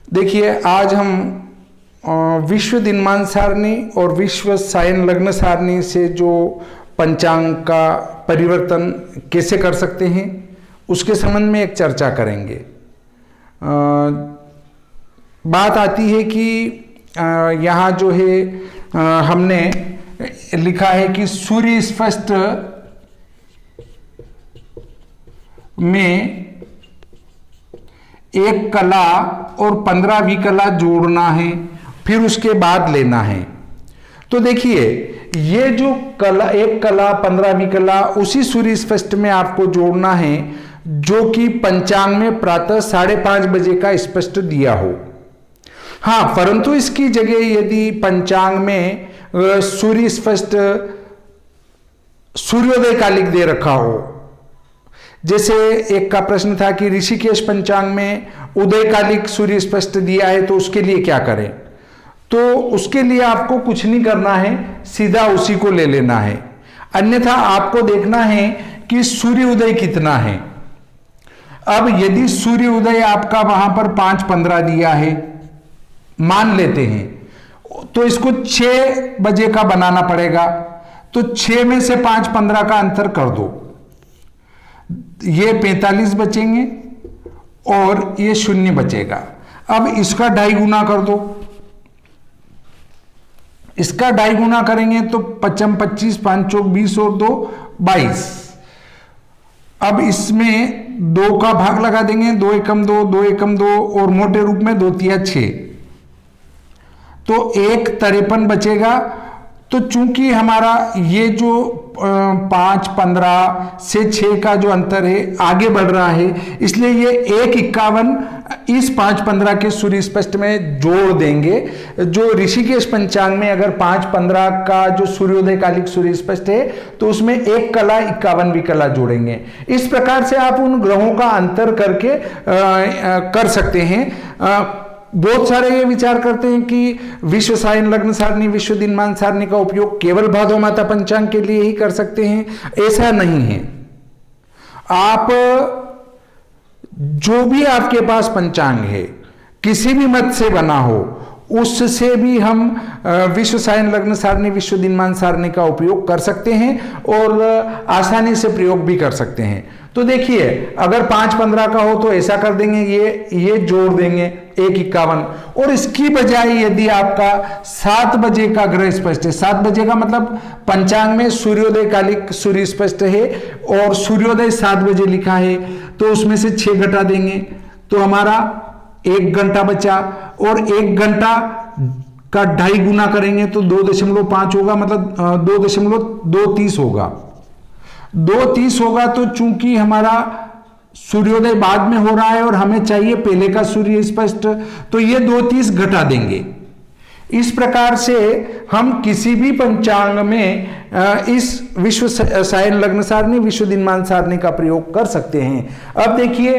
देखिए, आज हम विश्व दिनमान सारणी और विश्व सायन लग्न सारणी से जो पंचांग का परिवर्तन कैसे कर सकते हैं उसके संबंध में एक चर्चा करेंगे। बात आती है कि यहाँ जो है हमने लिखा है कि सूर्य स्पष्ट में एक कला और 15 विकला जोड़ना है, फिर उसके बाद लेना है। तो देखिए, ये जो कला, एक कला 15 विकला उसी सूर्य स्पष्ट में आपको जोड़ना है जो कि पंचांग में प्रातः 5:30 बजे का स्पष्ट दिया हो। हाँ, परंतु इसकी जगह यदि पंचांग में सूर्य स्पष्ट सूर्योदय कालिक दे रखा हो, जैसे एक का प्रश्न था कि ऋषिकेश पंचांग में उदय कालिक सूर्य स्पष्ट दिया है तो उसके लिए क्या करें, तो उसके लिए आपको कुछ नहीं करना है, सीधा उसी को ले लेना है। अन्यथा आपको देखना है कि सूर्य उदय कितना है। अब यदि सूर्य उदय आपका वहां पर 5:15 दिया है, मान लेते हैं, तो इसको 6 बजे का बनाना पड़ेगा। तो 6 में से 5:15 का अंतर कर दो, ये 45 बचेंगे और ये 0 बचेगा। अब इसका 2.5 गुना कर दो, इसका 2.5 गुना करेंगे तो 5 25, 5 चौक 20 और 2 22। अब इसमें 2 का भाग लगा देंगे, 2 एकम 2, 2 एकम 2 और मोटे रूप में 2 तिया 6, तो 1 53 बचेगा। तो चूंकि हमारा ये जो 5:15 से 6 का जो अंतर है आगे बढ़ रहा है, इसलिए ये 1:51 इस 5:15 के सूर्य स्पष्ट में जोड़ देंगे। जो ऋषिकेश पंचांग में अगर 5:15 का जो सूर्योदय कालिक सूर्य स्पष्ट है तो उसमें 1 कला 51 विकला जोड़ेंगे। इस प्रकार से आप उन ग्रहों का अंतर करके कर सकते हैं। बहुत सारे ये विचार करते हैं कि विश्व सायन लग्न सारणी, विश्व दिनमान सारणी का उपयोग केवल भादो माता पंचांग के लिए ही कर सकते हैं। ऐसा नहीं है। आप जो भी आपके पास पंचांग है, किसी भी मत से बना हो, उससे भी हम विश्व सायन लग्न सारणी, विश्व दिनमान सारणी का उपयोग कर सकते हैं और आसानी से प्रयोग भी कर सकते हैं। तो देखिए, अगर 5:15 का हो तो ऐसा कर देंगे, ये जोड़ देंगे 1:51, और इसकी बजाय यदि आपका 7 बजे का ग्रह स्पष्ट है, 7 बजे का मतलब पंचांग में सूर्योदय कालिक सूर्य स्पष्ट है और सूर्योदय 7 बजे लिखा है, तो उसमें से 6 घटा देंगे तो हमारा 1 घंटा बचा, और 1 घंटा का 2.5 गुना करेंगे तो 2.5 होगा, मतलब 2.230 होगा। 2:30 होगा। तो चूंकि हमारा सूर्योदय बाद में हो रहा है और हमें चाहिए पहले का सूर्य स्पष्ट, तो ये 2:30 घटा देंगे। इस प्रकार से हम किसी भी पंचांग में इस विश्व सायन लग्न सारणी, विश्व दिनमान सारणी का प्रयोग कर सकते हैं। अब देखिए,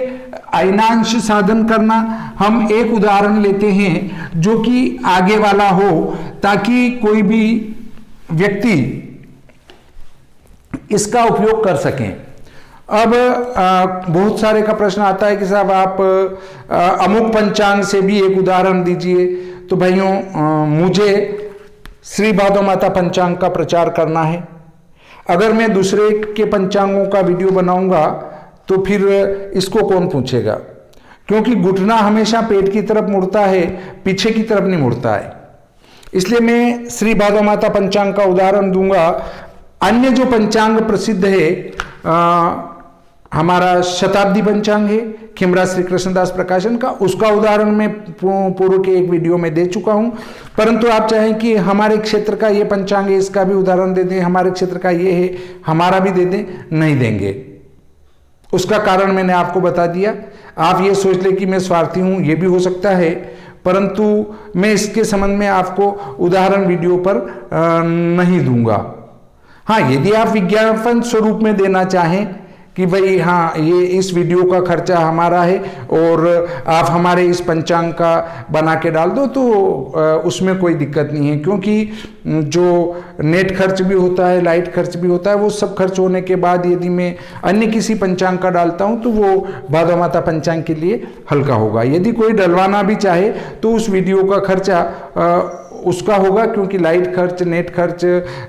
अयनांश साधन करना, हम एक उदाहरण लेते हैं जो कि आगे वाला हो, ताकि कोई भी व्यक्ति इसका उपयोग कर सकें। अब बहुत सारे का प्रश्न आता है कि साहब आप अमुक पंचांग से भी एक उदाहरण दीजिए। तो भाइयों, मुझे श्री भादो माता पंचांग का प्रचार करना है। अगर मैं दूसरे के पंचांगों का वीडियो बनाऊंगा तो फिर इसको कौन पूछेगा, क्योंकि घुटना हमेशा पेट की तरफ मुड़ता है, पीछे की तरफ नहीं मुड़ता है। इसलिए मैं श्री भादो माता पंचांग का उदाहरण दूंगा। अन्य जो पंचांग प्रसिद्ध है, हमारा शताब्दी पंचांग है खेमरा श्री कृष्णदास प्रकाशन का, उसका उदाहरण मैं पूर्व के एक वीडियो में दे चुका हूं। परंतु आप चाहें कि हमारे क्षेत्र का ये पंचांग है, इसका भी उदाहरण दे दें, हमारे क्षेत्र का ये है, हमारा भी दे दें, नहीं देंगे। उसका कारण मैंने आपको बता दिया। आप ये सोच लें कि मैं स्वार्थी हूं, ये भी हो सकता है, परंतु मैं इसके संबंध में आपको उदाहरण वीडियो पर नहीं दूंगा। हाँ, यदि आप विज्ञापन स्वरूप में देना चाहें कि भाई हाँ ये इस वीडियो का खर्चा हमारा है और आप हमारे इस पंचांग का बना के डाल दो, तो उसमें कोई दिक्कत नहीं है, क्योंकि जो नेट खर्च भी होता है, लाइट खर्च भी होता है, वो सब खर्च होने के बाद यदि मैं अन्य किसी पंचांग का डालता हूं तो वो भादौ माता पंचांग के लिए हल्का होगा। यदि कोई डलवाना भी चाहे तो उस वीडियो का खर्चा उसका होगा, क्योंकि लाइट खर्च, नेट खर्च,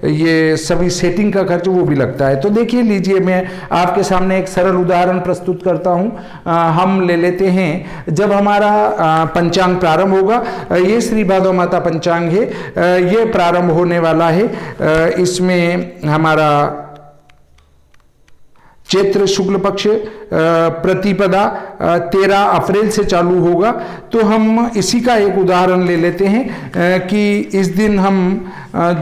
ये सभी सेटिंग का खर्च वो भी लगता है। तो देखिए लीजिए, मैं आपके सामने एक सरल उदाहरण प्रस्तुत करता हूं। हम ले लेते हैं जब हमारा पंचांग प्रारंभ होगा। ये श्री भादौ माता पंचांग है, ये प्रारंभ होने वाला है। इसमें हमारा चैत्र शुक्ल पक्ष प्रतिपदा 13 अप्रैल से चालू होगा। तो हम इसी का एक उदाहरण ले लेते हैं कि इस दिन हम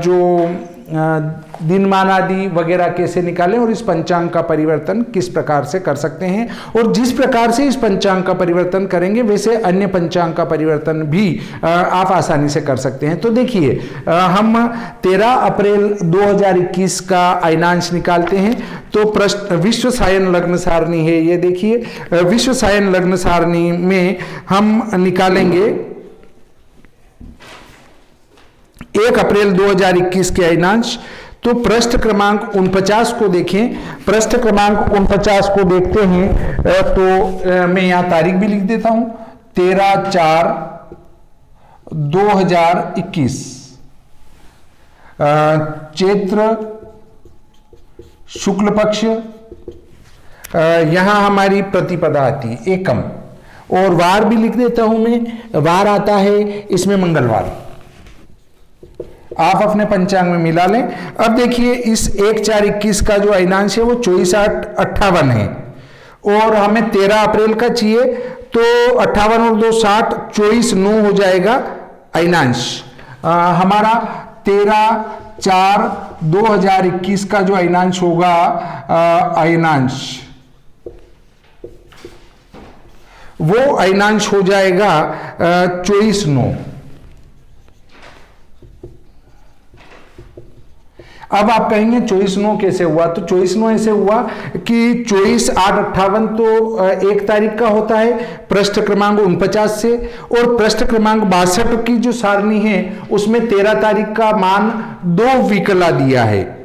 जो दिनमान आदि वगैरह कैसे निकालें और इस पंचांग का परिवर्तन किस प्रकार से कर सकते हैं। और जिस प्रकार से इस पंचांग का परिवर्तन करेंगे वैसे अन्य पंचांग का परिवर्तन भी आप आसानी से कर सकते हैं। तो देखिए, हम 13 अप्रैल 2021 का अयनांश निकालते हैं। तो विश्व सायन लग्न सारणी है, ये देखिए विश्व सायन लग्न सारणी में हम निकालेंगे 1 अप्रैल 2021 के अयनांश। तो पृष्ठ क्रमांक 49 को देखें। पृष्ठ क्रमांक 49 को देखते हैं तो मैं यहां तारीख भी लिख देता हूं, 13/4/2021 चैत्र शुक्ल पक्ष, यहां हमारी प्रतिपदा आती है एकम, और वार भी लिख देता हूं मैं, वार आता है इसमें मंगलवार। आप अपने पंचांग में मिला लें। अब देखिए, इस 1/4/21 का जो अयनांश है वो 24/8/58 है और हमें 13 अप्रैल का चाहिए, तो 58 और 2 60, 24/9 हो जाएगा अयनांश। हमारा 13/4/2021 का जो अयनांश होगा, अयनांश वो अयनांश हो जाएगा 24/9। अब आप कहेंगे 24/9 कैसे हुआ? तो 24/9 ऐसे हुआ कि 24/8/58 तो 1 तारीख का होता है पृष्ठ क्रमांक 49 से, और पृष्ठ क्रमांक 62 की जो सारणी है उसमें 13 तारीख का मान 2 विकला दिया है।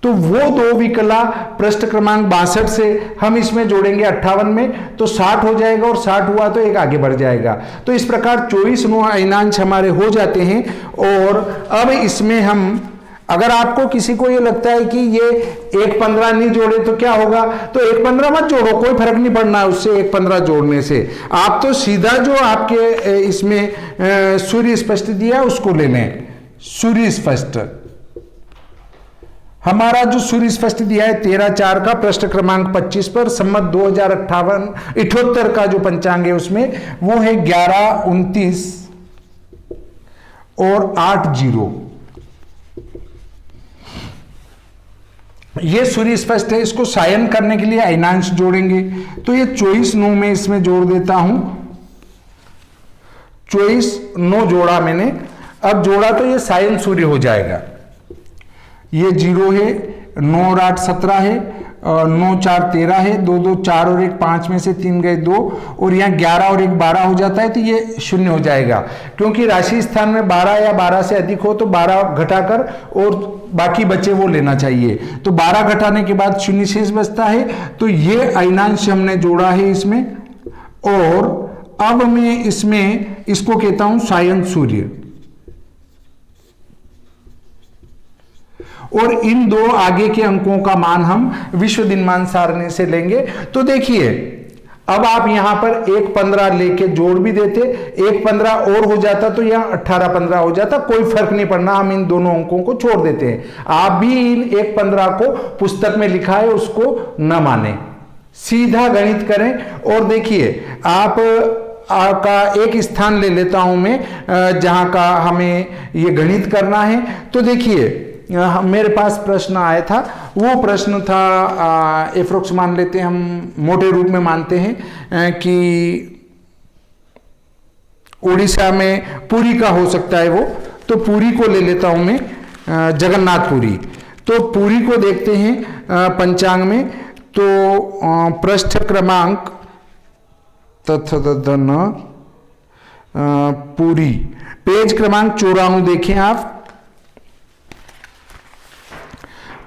तो वो 2 विकला पृष्ठ क्रमांक 62 से हम इसमें जोड़ेंगे 58 में, तो 60 हो जाएगा, और 60 हुआ तो एक आगे बढ़ जाएगा। तो इस प्रकार 24/9 अयनांश हमारे हो जाते हैं। और अब इसमें हम, अगर आपको किसी को ये लगता है कि ये 1/15 नहीं जोड़े तो क्या होगा, तो 1/15 मत जोड़ो, कोई फर्क नहीं पड़ना है उससे 1/15 जोड़ने से। आप तो सीधा जो आपके इसमें सूर्य स्पष्ट दिया है उसको ले लें। सूर्य स्पष्ट, हमारा जो सूर्य स्पष्ट दिया है 13/4 का पृष्ठ क्रमांक 25 पर, सम्मत 2058 का जो पंचांग है उसमें वो है 11/29 और 8/0। ये सूर्य स्पष्ट है। इसको सायन करने के लिए अयनांश जोड़ेंगे, तो ये 24/9 में इसमें जोड़ देता हूं। 24/9 जोड़ा मैंने, अब जोड़ा तो ये सायन सूर्य हो जाएगा। ये 0 है, 9 और 8 17 है, 9 4 13 है, 2 2 4 और 1 5 में से 3 गए 2, और यहाँ 11 और 1 12 हो जाता है, तो ये 0 हो जाएगा। क्योंकि राशि स्थान में 12 या 12 से अधिक हो तो 12 घटाकर और बाकी बचे वो लेना चाहिए। तो 12 घटाने के बाद 0 शेष बचता है। तो ये अयनांश हमने जोड़ा है इसमें, और अब मैं इसमें इसको कहता हूं सायन सूर्य। और इन 2 आगे के अंकों का मान हम विश्व दिनमान सारणी से लेंगे। तो देखिए, अब आप यहां पर 1/15 लेके जोड़ भी देते, 1/15 और हो जाता तो यहां 18/15 हो जाता, कोई फर्क नहीं पड़ना, हम इन दोनों अंकों को छोड़ देते हैं। आप भी इन 1/15 को पुस्तक में लिखा है उसको न माने, सीधा गणित करें। और देखिए, आपका एक स्थान ले लेता हूं मैं जहां का हमें ये गणित करना है। तो देखिए, मेरे पास प्रश्न आया था, वो प्रश्न था एप्रोक्स मान लेते हैं, हम मोटे रूप में मानते हैं कि उड़ीसा में पुरी का हो सकता है वो, तो पुरी को ले लेता हूं मैं, जगन्नाथपुरी। तो पुरी को देखते हैं पंचांग में, तो पृष्ठ क्रमांक पूरी पेज क्रमांक 94 देखें आप।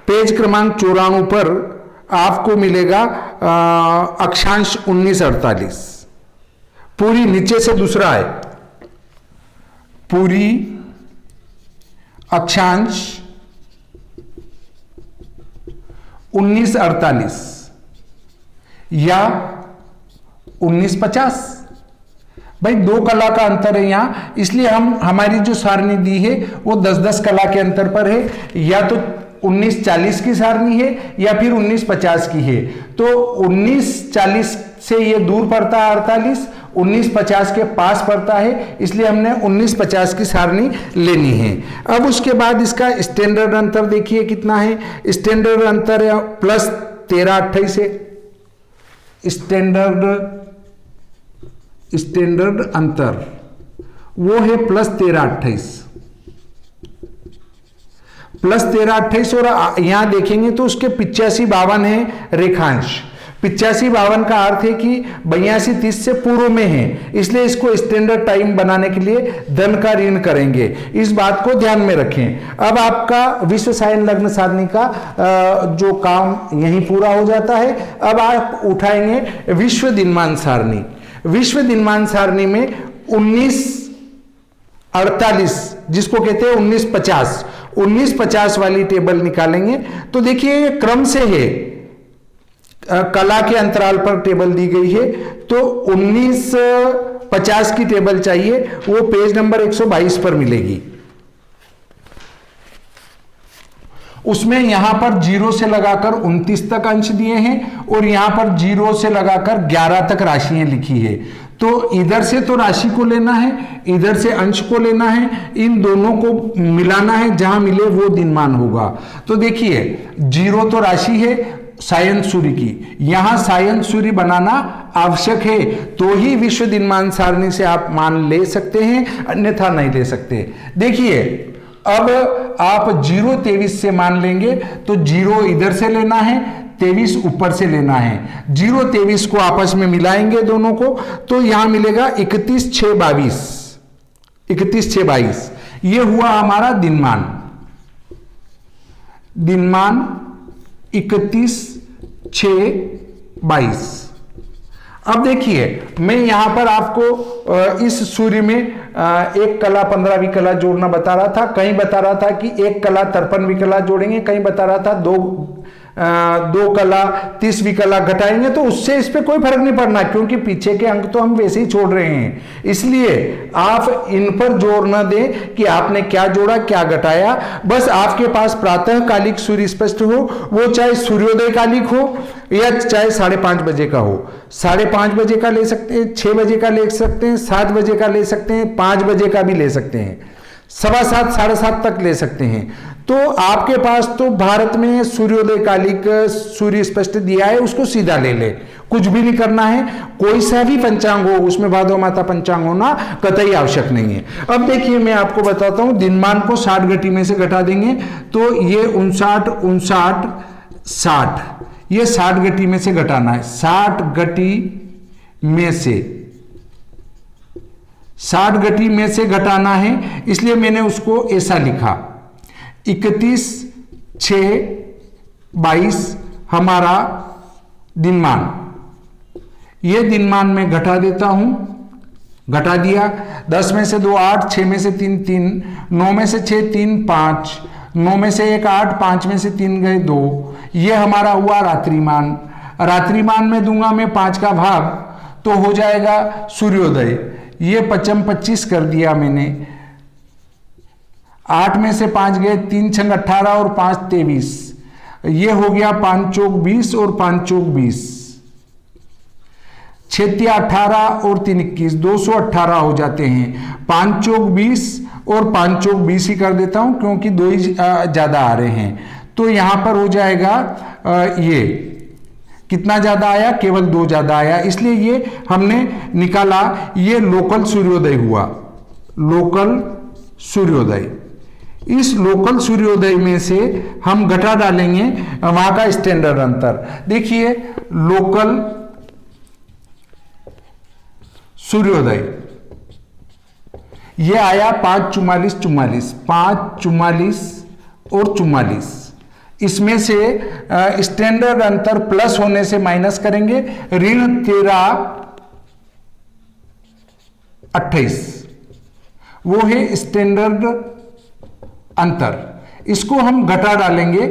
पेज क्रमांक 94 पर आपको मिलेगा अक्षांश 1948। पूरी नीचे से दूसरा है, पूरी अक्षांश 1948 या 1950। भाई 2 कला का अंतर है यहां, इसलिए हमारी जो सारणी दी है वो 10-10 कला के अंतर पर है। या तो 1940 की सारणी है या फिर 1950 की है। तो 1940 से ये दूर पड़ता है 48, 1950 के पास पड़ता है, इसलिए हमने 1950 की सारणी लेनी है। अब उसके बाद इसका स्टैंडर्ड अंतर देखिए कितना है। स्टैंडर्ड अंतर है +1328 है। स्टैंडर्ड अंतर वो है +1328 और यहां देखेंगे तो उसके 85-52 है रेखांश। 85-52 का अर्थ है कि 82-30 से पूर्व में है, इसलिए इसको स्टैंडर्ड टाइम बनाने के लिए धन का ऋण करेंगे। इस बात को ध्यान में रखें। अब आपका विश्व सायन लग्न सारणी का जो काम यहीं पूरा हो जाता है। अब आप उठाएंगे विश्व दिनमान सारणी। विश्व दिनमान सारणी में 1948 जिसको कहते हैं 1950 वाली टेबल निकालेंगे। तो देखिए ये क्रम से है, कला के अंतराल पर टेबल दी गई है। तो 1950 की टेबल चाहिए, वो पेज नंबर 122 पर मिलेगी। उसमें यहां पर 0 से लगाकर 29 तक अंश दिए हैं और यहां पर 0 से लगाकर 11 तक राशियां लिखी है। तो इधर से तो राशि को लेना है, इधर से अंश को लेना है, इन दोनों को मिलाना है, जहां मिले वो दिनमान होगा। तो देखिए 0 तो राशि है सायन सूर्य की, यहां सायन सूर्य बनाना आवश्यक है, तो ही विश्व दिनमान सारणी से आप मान ले सकते हैं, अन्यथा नहीं ले सकते। देखिए अब आप 0-23 से मान लेंगे तो 0 इधर से लेना है, 23 ऊपर से लेना है। 0-23 को आपस में मिलाएंगे दोनों को, तो यहां मिलेगा 31-6-22। 31-6-22 ये हुआ हमारा दिनमान। 31-6-22। अब देखिए मैं यहां पर आपको इस सूर्य में एक कला 15वीं कला जोड़ना बता रहा था। कहीं बता रहा था कि एक कला 53वीं कला जोड़ेंगे, कहीं बता रहा था दो कला 30वीं कला घटाएंगे। तो उससे इस पे कोई फर्क नहीं पड़ना, क्योंकि पीछे के अंक तो हम वैसे ही छोड़ रहे हैं। इसलिए आप इन पर जोर न दें कि आपने क्या जोड़ा क्या घटाया। बस आपके पास प्रातः कालिक सूर्य स्पष्ट हो, वो चाहे सूर्योदय कालिक हो या चाहे 5:30 बजे का हो। 5:30 बजे का ले सकते हैं, 6 बजे का ले सकते हैं, 7 बजे का ले सकते हैं, 5 बजे का भी ले सकते हैं, 7:15 7:30 तक ले सकते हैं। तो आपके पास तो भारत में सूर्योदय कालिक सूर्य स्पष्ट दिया है, उसको सीधा ले ले, कुछ भी नहीं करना है। कोई सा भी पंचांग हो, उसमें भादो माता पंचांग होना कतई आवश्यक नहीं है। अब देखिए मैं आपको बताता हूं, दिनमान को 60 घटी में से घटा देंगे तो ये 59 ये 60 घटी में से घटाना है। 60 घटी में से घटाना है, इसलिए मैंने उसको ऐसा लिखा। 31-6-22 हमारा दिनमान। ये दिनमान में घटा देता हूं, घटा दिया। 10 में से 2 8, 6 में से 3 3, 9 में से 6 3 5, 9 में से 1 8, 5 में से 3 गए 2। ये हमारा हुआ रात्रिमान। रात्रिमान में दूंगा मैं 5 का भाग, तो हो जाएगा सूर्योदय। ये 25 कर दिया मैंने। 8 में से 5 गए, 3 छंग 18 और 5 23। ये हो गया 5 चौक 20 और 5 चौक 20। 6 18 और 3 21, 218 हो जाते हैं। 5 चौक 20 और 5 चौक 20 ही कर देता हूं, क्योंकि 2 ही ज्यादा आ रहे हैं। तो यहां पर हो जाएगा ये कितना ज्यादा आया, केवल 2 ज्यादा आया, इसलिए ये हमने निकाला। ये लोकल सूर्योदय हुआ, लोकल सूर्योदय। इस लोकल सूर्योदय में से हम घटा डालेंगे वहां का स्टैंडर्ड अंतर। देखिए लोकल सूर्योदय ये आया 5, 44, 44, 5, 44 और 44। इसमें से स्टैंडर्ड अंतर प्लस होने से माइनस करेंगे, ऋण 13, 28 वो है स्टैंडर्ड अंतर। इसको हम घटा डालेंगे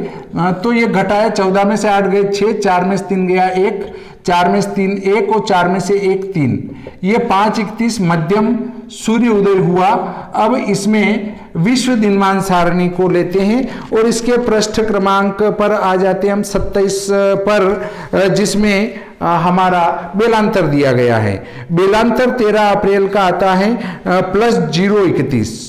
तो ये घटाया 14 में से 8 गए 6, 4 में से 3 गया 1, 4 में से 3 1 और 4 में से 1 3। ये 5, 31 मध्यम सूर्य उदय हुआ। अब इसमें विश्व दिनमान सारणी को लेते हैं और इसके पृष्ठ क्रमांक पर आ जाते हैं हम 27 पर, जिसमें हमारा बेलांतर दिया गया है। बेलांतर 13 अप्रैल का आता है +031।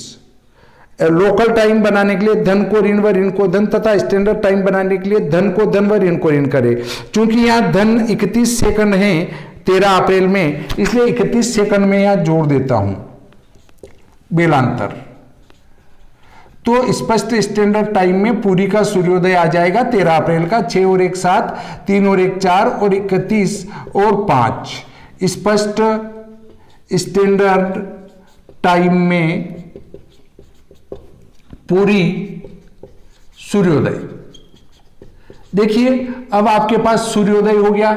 लोकल टाइम बनाने के लिए धन को ऋण व ऋण को धन तथा स्टैंडर्ड टाइम बनाने के लिए धन को धन व ऋण को ऋण करें। चूंकि यहाँ धन 31 सेकंड है 13 अप्रैल में, इसलिए 31 सेकंड में यहां जोड़ देता हूं बेलांतर। तो स्पष्ट स्टैंडर्ड टाइम में पूरी का सूर्योदय आ जाएगा 13 अप्रैल का। 6 और 1 7, 3 और 1 4 और 31 और 5 स्पष्ट स्टैंडर्ड टाइम में पूरी सूर्योदय। देखिए अब आपके पास सूर्योदय हो गया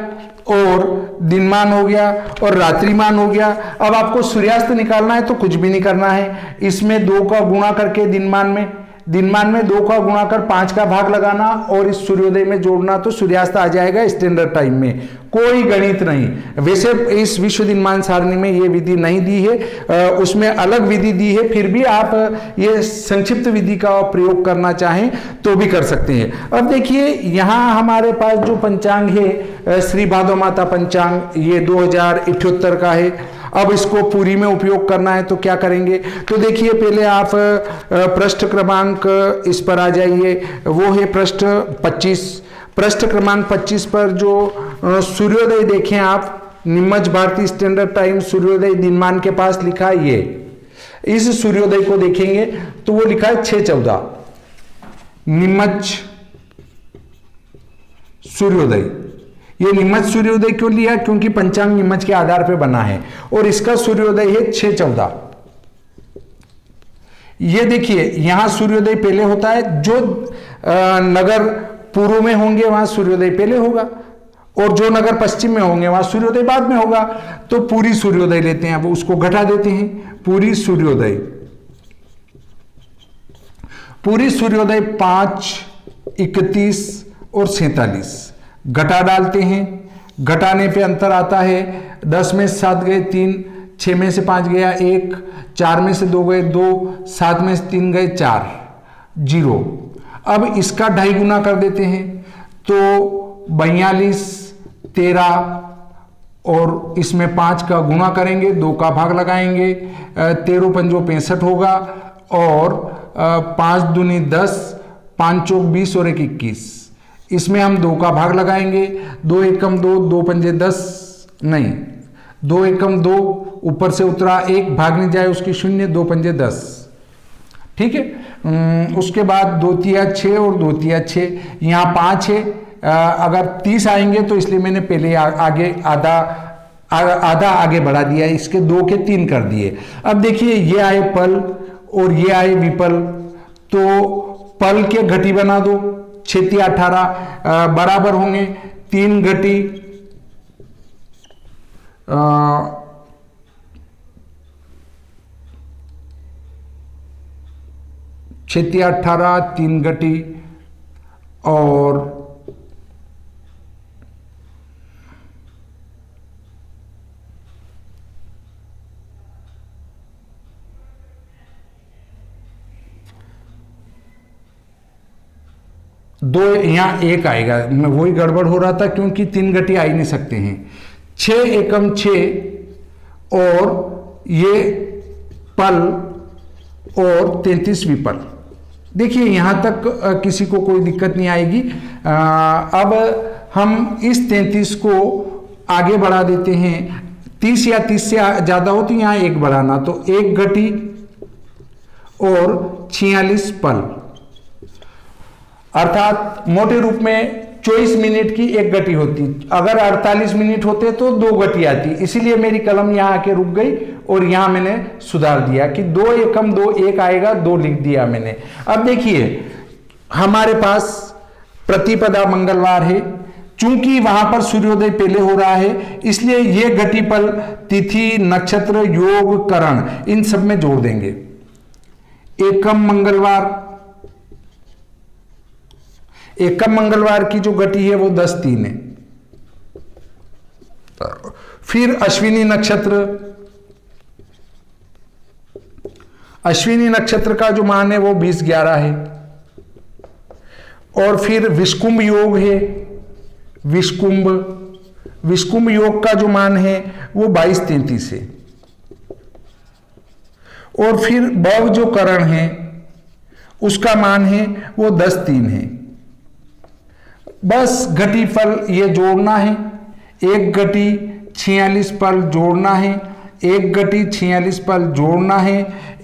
और दिनमान हो गया और रात्रिमान हो गया। अब आपको सूर्यास्त निकालना है तो कुछ भी नहीं करना है, इसमें 2 का गुणा करके दिनमान में 2 का गुणा कर 5 का भाग लगाना और इस सूर्योदय में जोड़ना तो सूर्यास्त आ जाएगा स्टैंडर्ड टाइम में। कोई गणित नहीं। वैसे इस विश्व दिनमान सारणी में ये विधि नहीं दी है, उसमें अलग विधि दी है, फिर भी आप ये संक्षिप्त विधि का प्रयोग करना चाहें तो भी कर सकते हैं। अब देखिए यहाँ हमारे पास जो पंचांग है श्री भादो माता पंचांग, ये 2078 का है। अब इसको पूरी में उपयोग करना है तो क्या करेंगे, तो देखिए पहले आप पृष्ठ क्रमांक इस पर आ जाइए, वो है पृष्ठ 25। पृष्ठ क्रमांक 25 पर जो सूर्योदय देखें आप, नीमच भारतीय स्टैंडर्ड टाइम सूर्योदय दिनमान के पास लिखा है ये। इस सूर्योदय को देखेंगे तो वो लिखा है 6-14 नीमच सूर्योदय। ये नीमच सूर्योदय क्यों लिया, क्योंकि पंचांग नीमच के आधार पर बना है और इसका सूर्योदय है 6-14। ये देखिए यहां सूर्योदय पहले होता है, जो नगर पूर्व में होंगे वहां सूर्योदय पहले होगा और जो नगर पश्चिम में होंगे वहां सूर्योदय बाद में होगा। तो पूरी सूर्योदय लेते हैं, अब उसको घटा देते हैं। पूरी सूर्योदय 5, 31 और 47 घटा डालते हैं। घटाने पे अंतर आता है 10 में से 7 गए 3, 6 में से 5 गया 1, 4 में से 2 गए 2, 7 में से 3 गए 4, 0। अब इसका 2.5 गुना कर देते हैं तो 42, 13 और इसमें 5 का गुणा करेंगे, 2 का भाग लगाएंगे, 13 पंजो 65 होगा और 5 दूनी 10, 5 चौक 20 और 1 21। इसमें हम 2 का भाग लगाएंगे, 2 एकम 2, 2 पंजे 10 नहीं, 2 एकम 2 ऊपर से उतरा 1 भागने जाए उसकी 0, 2 पंजे 10। ठीक है। उसके बाद 2 तिया 6 और 2 तिया 6, यहाँ 5 है। अगर 30 आएंगे तो इसलिए मैंने पहले आगे आधा आगे बढ़ा दिया, इसके 2 के 3 कर दिए। अब देखिए ये आए पल और ये आए विपल, तो पल के घटी बना दो, 6 तिया 18 बराबर होंगे 3 घटी 6 तिया 18, 3 घटी और 2 यहाँ 1 आएगा। मैं वही गड़बड़ हो रहा था क्योंकि 3 घटी आ ही नहीं सकते हैं। 6 एकम 6 और ये पल और 33 विपल। देखिए यहाँ तक किसी को कोई दिक्कत नहीं आएगी। अब हम इस 33 को आगे बढ़ा देते हैं। 30 या 30 से ज़्यादा हो तो यहाँ 1 बढ़ाना, तो 1 घटी और 46 पल, अर्थात मोटे रूप में 24 मिनट की एक गति होती। अगर 48 मिनट होते तो 2 गति आती, इसीलिए मेरी कलम यहां आके रुक गई और यहां मैंने सुधार दिया कि 2 एकम 2 1 आएगा, 2 लिख दिया मैंने। अब देखिए हमारे पास प्रतिपदा मंगलवार है, चूंकि वहां पर सूर्योदय पहले हो रहा है इसलिए यह घटिपल तिथि नक्षत्र योग करण इन सब में जोड़ देंगे। एकम मंगलवार की जो गति है वो 10-3 है। फिर अश्विनी नक्षत्र का जो मान है वो 20-11 है। और फिर विषकुंभ योग है, विषकुंभ योग का जो मान है वो 22-33 है। और फिर बव जो करण है उसका मान है वो 10-3 है। बस घटिफल ये जोड़ना है, एक घटी 46 पल जोड़ना है, एक घटी 46 पल जोड़ना है,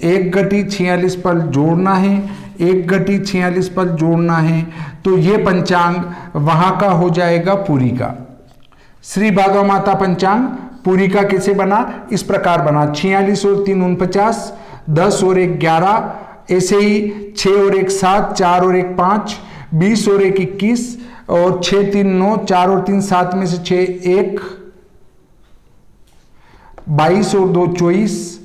एक घटी 46 पल जोड़ना है, एक घटी 46 पल जोड़ना है, तो ये पंचांग वहां का हो जाएगा पुरी का। श्री भादव माता पंचांग पुरी का कैसे बना? इस प्रकार बना, 46 और 3 49, 10 और 1 11, ऐसे ही 6 और 1 7, 4 और 1 5, 20 और 1 21 और 6 3 9, 4 और 3 7 में से 6 1, 22 और 2 24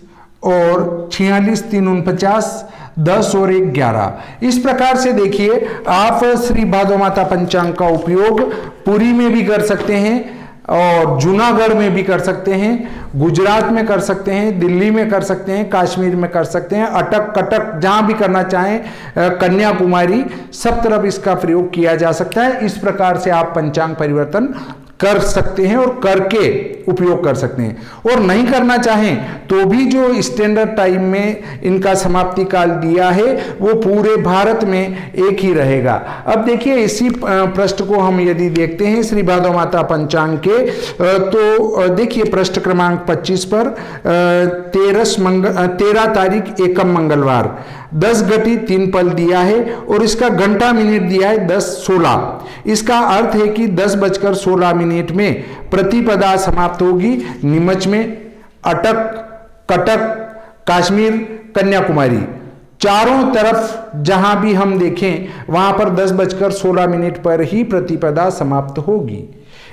और 46 3 49, 10 और 1 11। इस प्रकार से देखिए आप श्री भादव माता पंचांग का उपयोग पुरी में भी कर सकते हैं और जूनागढ़ में भी कर सकते हैं, गुजरात में कर सकते हैं, दिल्ली में कर सकते हैं, कश्मीर में कर सकते हैं, अटक कटक जहां भी करना चाहें, कन्याकुमारी, सब तरफ इसका प्रयोग किया जा सकता है। इस प्रकार से आप पंचांग परिवर्तन कर सकते हैं और करके उपयोग कर सकते हैं। और नहीं करना चाहें तो भी जो स्टैंडर्ड टाइम में इनका समाप्ति काल दिया है वो पूरे भारत में एक ही रहेगा। अब देखिए इसी पृष्ठ को हम यदि देखते हैं श्री भादव माता पंचांग के, तो देखिए पृष्ठ क्रमांक 25 पर 13 तारीख एकम मंगलवार 10 घटी 3 पल दिया है और इसका घंटा मिनट दिया है 10:16। इसका अर्थ है कि 10:16 में प्रतिपदा समाप्त होगी नीमच में, अटक कटक कश्मीर कन्याकुमारी चारों तरफ जहां भी हम देखें वहां पर 10:16 पर ही प्रतिपदा समाप्त होगी।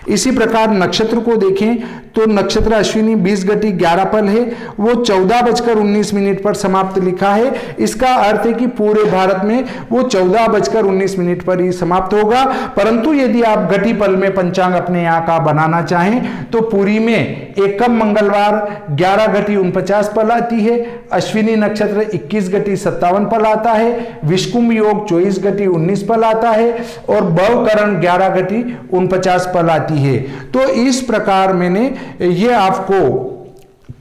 इसी प्रकार नक्षत्र को देखें तो नक्षत्र अश्विनी 20 घटी 11 पल है, वो 14:19 पर समाप्त लिखा है। इसका अर्थ है कि पूरे भारत में वो 14:19 पर ही समाप्त होगा। परंतु यदि आप घटी पल में पंचांग अपने यहाँ का बनाना चाहें तो पुरी में एकम मंगलवार 11 घटी 49 पल आती है, अश्विनी नक्षत्र 21 घटी 57 पल आता है, विषकुंभ योग 24 घटी 19 पल आता है और भवकरण 11 घटी 49 पल आती है। तो इस प्रकार मैंने ये आपको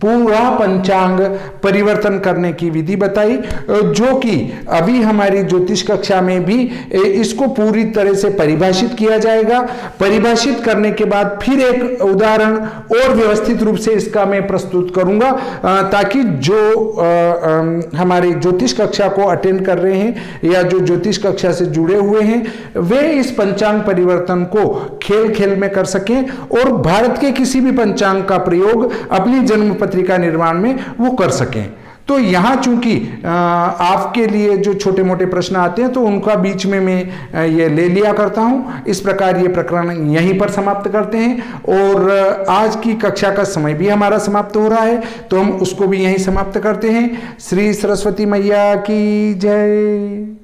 पूरा पंचांग परिवर्तन करने की विधि बताई, जो कि अभी हमारी ज्योतिष कक्षा में भी इसको पूरी तरह से परिभाषित किया जाएगा। परिभाषित करने के बाद फिर एक उदाहरण और व्यवस्थित रूप से इसका मैं प्रस्तुत करूंगा, ताकि जो हमारे ज्योतिष कक्षा को अटेंड कर रहे हैं या जो ज्योतिष कक्षा से जुड़े हुए हैं वे इस पंचांग परिवर्तन को खेल खेल में कर सकें और भारत के किसी भी पंचांग का प्रयोग अपनी जन्म पत्रिका निर्माण में वो कर सकें। तो यहां चूंकि आपके लिए जो छोटे मोटे प्रश्न आते हैं तो उनका बीच में मैं ये ले लिया करता हूं। इस प्रकार ये प्रकरण यहीं पर समाप्त करते हैं और आज की कक्षा का समय भी हमारा समाप्त हो रहा है तो हम उसको भी यहीं समाप्त करते हैं। श्री सरस्वती मैया की जय।